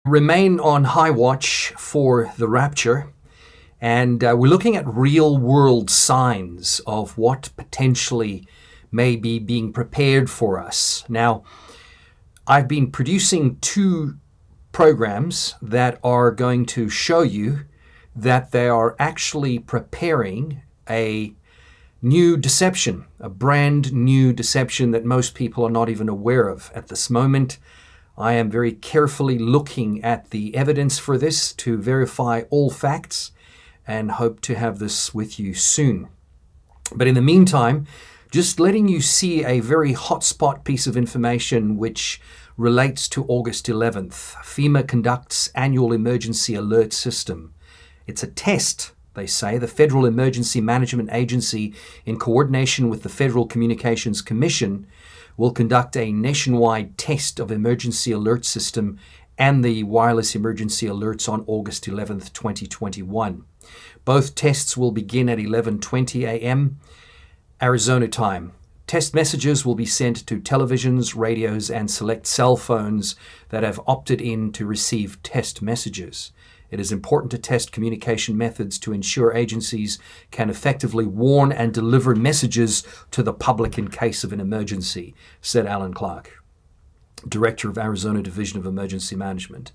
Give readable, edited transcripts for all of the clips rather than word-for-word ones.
Remain on high watch for the rapture, and we're looking at real world signs of what potentially may be being prepared for us. Now, I've been producing 2 programs that are going to show you that they are actually preparing a new deception, a brand new deception that most people are not even aware of at this moment. I am very carefully looking at the evidence for this to verify all facts and hope to have this with you soon. But in the meantime, just letting you see a very hotspot piece of information which relates to August 11th. FEMA conducts annual emergency alert system. It's a test, they say. The Federal Emergency Management Agency, in coordination with the Federal Communications Commission, will conduct a nationwide test of emergency alert system and the wireless emergency alerts on August 11th, 2021. Both tests will begin at 11:20 a.m. Arizona time. Test messages will be sent to televisions, radios, and select cell phones that have opted in to receive test messages. It is important to test communication methods to ensure agencies can effectively warn and deliver messages to the public in case of an emergency, said Alan Clark, Director of Arizona Division of Emergency Management.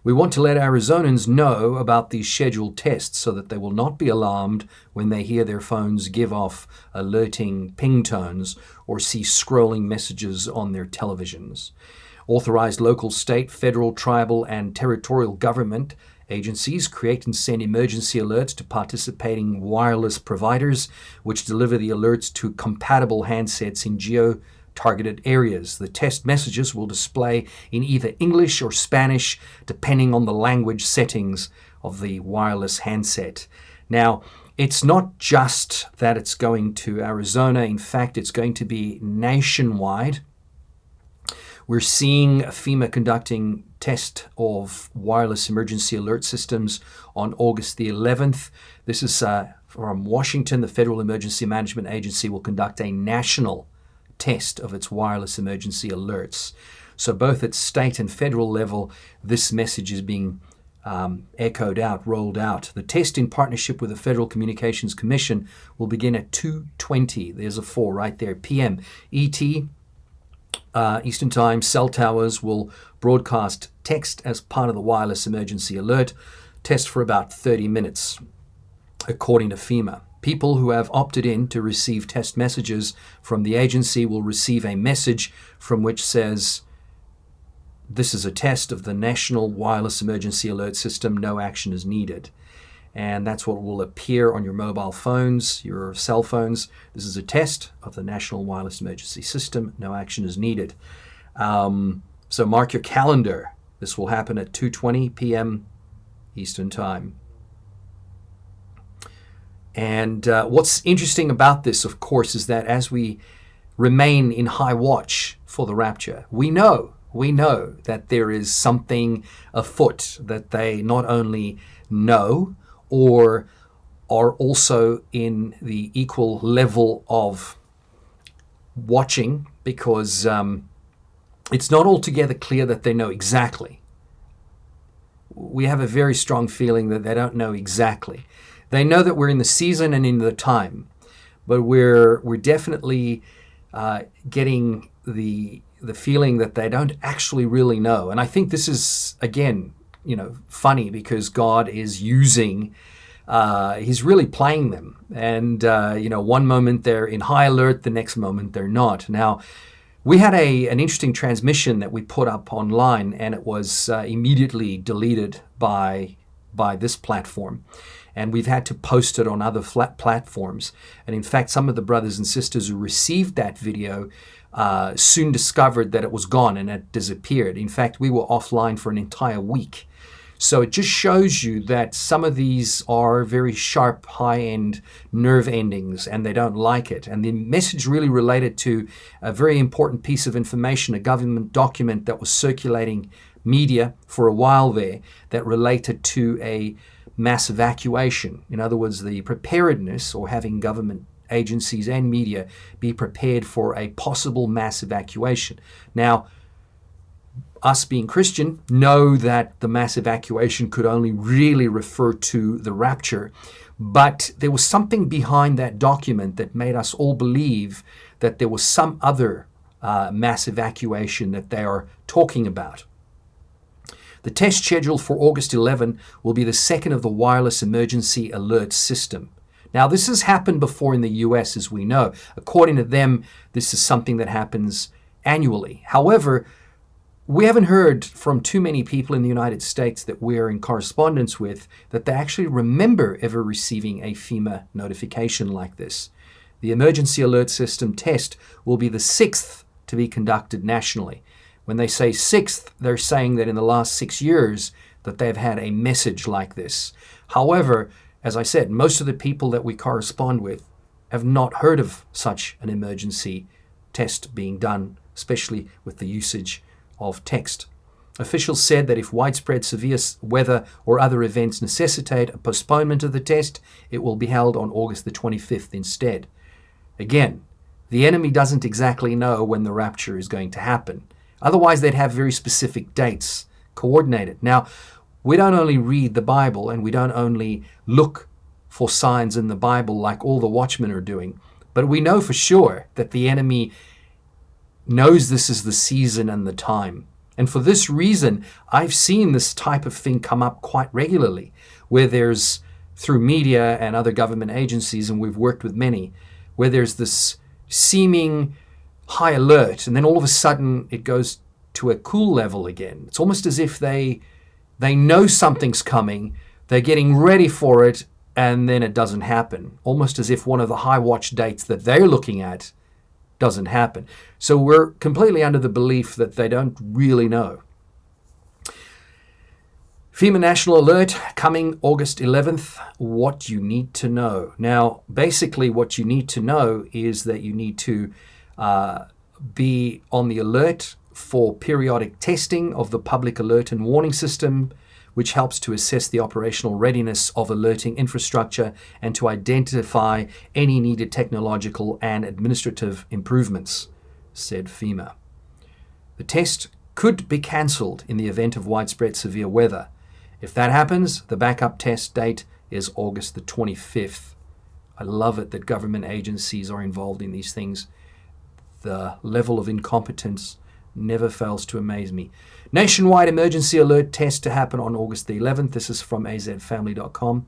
We want to let Arizonans know about these scheduled tests so that they will not be alarmed when they hear their phones give off alerting ping tones or see scrolling messages on their televisions. Authorized local, state, federal, tribal, and territorial government agencies create and send emergency alerts to participating wireless providers, which deliver the alerts to compatible handsets in geo-targeted areas. The test messages will display in either English or Spanish, depending on the language settings of the wireless handset. Now, it's not just that it's going to Arizona. In fact, it's going to be nationwide. We're seeing FEMA conducting test of wireless emergency alert systems on August the 11th. This is from Washington. The Federal Emergency Management Agency will conduct a national test of its wireless emergency alerts. So both at state and federal level, this message is being echoed out, rolled out. The test, in partnership with the Federal Communications Commission, will begin at 2:20. There's a 4 right there, p.m. ET. Eastern Time. Cell towers will broadcast text as part of the wireless emergency alert. Test for about 30 minutes, according to FEMA. People who have opted in to receive test messages from the agency will receive a message from which says, "This is a test of the National Wireless Emergency Alert System. No action is needed." And that's what will appear on your mobile phones, your cell phones. This is a test of the National Wireless Emergency System. No action is needed. So mark your calendar. This will happen at 2:20 p.m. Eastern Time. And what's interesting about this, of course, is that as we remain in high watch for the rapture, we know that there is something afoot that they not only know, or are also in the equal level of watching, because it's not altogether clear that they know exactly. We have a very strong feeling that they don't know exactly. They know that we're in the season and in the time, but we're definitely getting the feeling that they don't actually really know. And I think this is, again, funny, because God is using, he's really playing them. And, one moment they're in high alert, the next moment they're not. Now, we had an interesting transmission that we put up online, and it was immediately deleted by this platform. And we've had to post it on other platforms. And in fact, some of the brothers and sisters who received that video soon discovered that it was gone and it disappeared. In fact, we were offline for an entire week. So it just shows you that some of these are very sharp, high-end nerve endings, and they don't like it. And the message really related to a very important piece of information, a government document that was circulating media for a while there, that related to a mass evacuation. In other words, the preparedness, or having government agencies and media be prepared for a possible mass evacuation. Now, us being Christian know that the mass evacuation could only really refer to the rapture, but there was something behind that document that made us all believe that there was some other mass evacuation that they are talking about. The test scheduled for August 11 will be the second of the wireless emergency alert system. Now, this has happened before in the US, as we know. According to them, this is something that happens annually. However, we haven't heard from too many people in the United States that we're in correspondence with that they actually remember ever receiving a FEMA notification like this. The emergency alert system test will be the sixth to be conducted nationally. When they say sixth, they're saying that in the last 6 years that they've had a message like this. However, as I said, most of the people that we correspond with have not heard of such an emergency test being done, especially with the usage of text. Officials said that if widespread severe weather or other events necessitate a postponement of the test, it will be held on August the 25th instead. Again, the enemy doesn't exactly know when the rapture is going to happen. Otherwise, they'd have very specific dates coordinated. Now, we don't only read the Bible and we don't only look for signs in the Bible like all the watchmen are doing, but we know for sure that the enemy knows this is the season and the time. And for this reason, I've seen this type of thing come up quite regularly, where there's, through media and other government agencies, and we've worked with many, where there's this seeming high alert, and then all of a sudden it goes to a cool level again. It's almost as if they know something's coming, they're getting ready for it, and then it doesn't happen. Almost as if one of the high watch dates that they're looking at doesn't happen. So we're completely under the belief that they don't really know. FEMA National Alert coming August 11th, what you need to know. Now, basically what you need to know is that you need to be on the alert for periodic testing of the public alert and warning system, which helps to assess the operational readiness of alerting infrastructure and to identify any needed technological and administrative improvements, said FEMA. The test could be cancelled in the event of widespread severe weather. If that happens, the backup test date is August the 25th. I love it that government agencies are involved in these things. The level of incompetence never fails to amaze me. Nationwide emergency alert test to happen on August the 11th. This is from azfamily.com.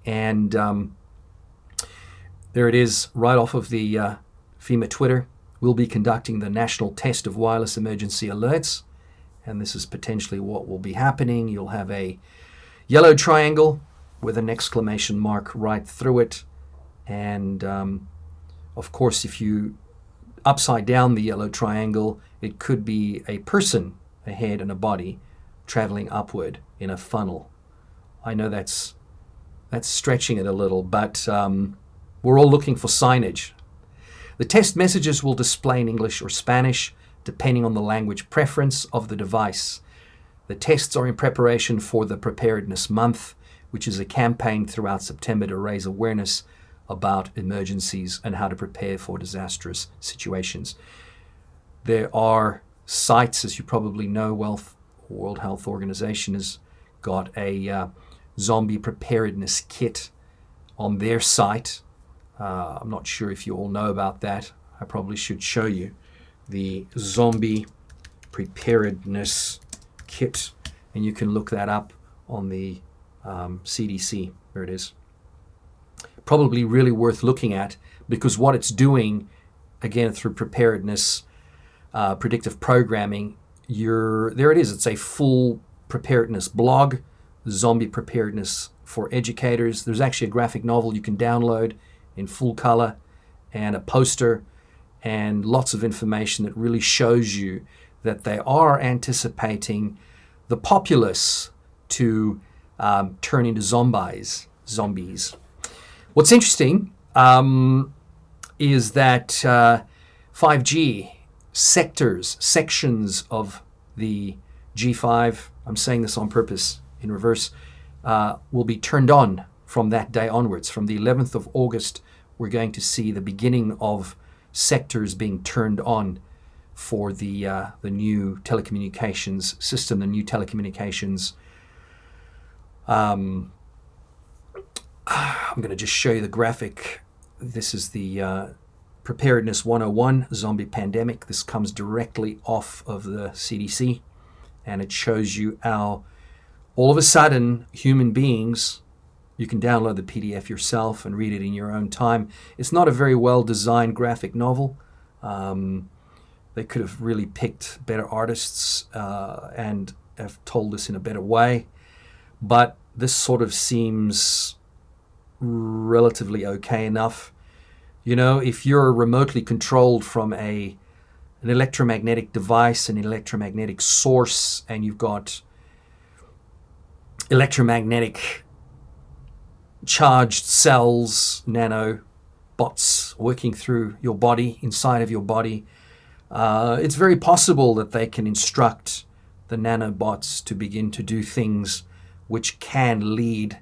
And there it is, right off of the FEMA Twitter. We'll be conducting the national test of wireless emergency alerts. And this is potentially what will be happening. You'll have a yellow triangle with an exclamation mark right through it. And of course, if you upside down the yellow triangle, it could be a person, a head and a body, traveling upward in a funnel. I know that's stretching it a little, but we're all looking for signage. The test messages will display in English or Spanish, depending on the language preference of the device. The tests are in preparation for the Preparedness Month, which is a campaign throughout September to raise awareness about emergencies and how to prepare for disastrous situations. There are sites, as you probably know, World Health Organization has got a zombie preparedness kit on their site. I'm not sure if you all know about that. I probably should show you the zombie preparedness kit, and you can look that up on the CDC. There it is. Probably really worth looking at, because what it's doing, again, through preparedness, predictive programming, there it is. It's a full preparedness blog, zombie preparedness for educators. There's actually a graphic novel you can download in full color, and a poster, and lots of information that really shows you that they are anticipating the populace to turn into zombies. What's interesting is that 5G sections of the G5, I'm saying this on purpose in reverse, will be turned on from that day onwards. From the 11th of August, we're going to see the beginning of sectors being turned on for the new telecommunications system, the new telecommunications. I'm going to just show you the graphic. This is the Preparedness 101 zombie pandemic. This comes directly off of the CDC, and it shows you how all of a sudden human beings, you can download the PDF yourself and read it in your own time. It's not a very well designed graphic novel. They could have really picked better artists and have told us in a better way. But this sort of seems relatively okay enough. You know, if you're remotely controlled from an electromagnetic device, an electromagnetic source, and you've got electromagnetic charged cells, nanobots working through your body, inside of your body, it's very possible that they can instruct the nanobots to begin to do things which can lead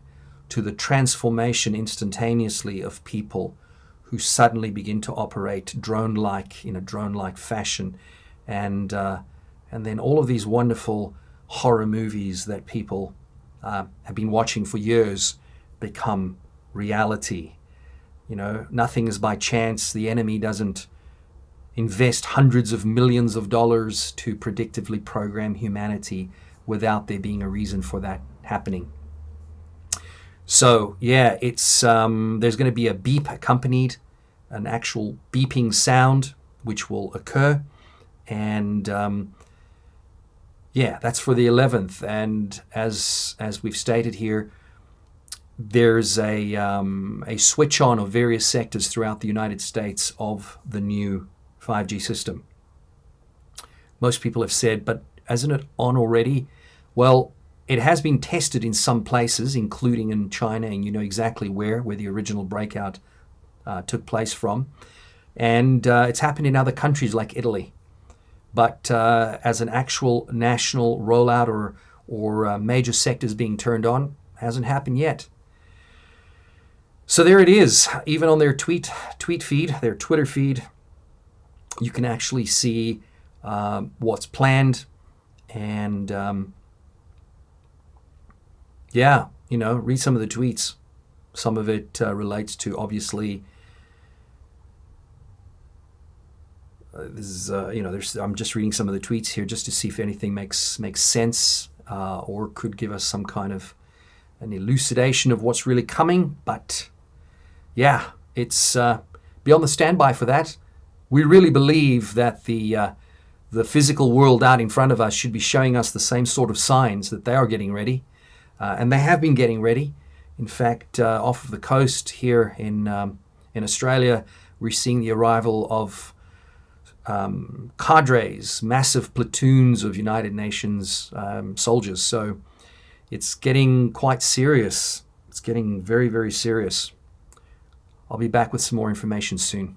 to the transformation instantaneously of people who suddenly begin to operate drone-like, in a drone-like fashion. And then all of these wonderful horror movies that people have been watching for years become reality. You know, nothing is by chance. The enemy doesn't invest hundreds of millions of dollars to predictively program humanity without there being a reason for that happening. So yeah, it's there's going to be a beep accompanied, an actual beeping sound which will occur, and yeah, that's for the 11th. And as we've stated here, there's a switch on of various sectors throughout the United States of the new 5G system. Most people have said, but isn't it on already? Well, it has been tested in some places, including in China, and you know exactly where the original breakout took place from. And it's happened in other countries like Italy. But as an actual national rollout or major sectors being turned on, hasn't happened yet. So there it is. Even on their tweet feed, their Twitter feed, you can actually see what's planned. And yeah, you know, read some of the tweets. Some of it relates to, obviously, this is you know, I'm just reading some of the tweets here just to see if anything makes sense or could give us some kind of an elucidation of what's really coming. But yeah, it's be on the standby for that. We really believe that the physical world out in front of us should be showing us the same sort of signs that they are getting ready, and they have been getting ready. In fact, off of the coast here in Australia, we're seeing the arrival of cadres, massive platoons of United Nations soldiers. So it's getting quite serious. It's getting very, very serious. I'll be back with some more information soon.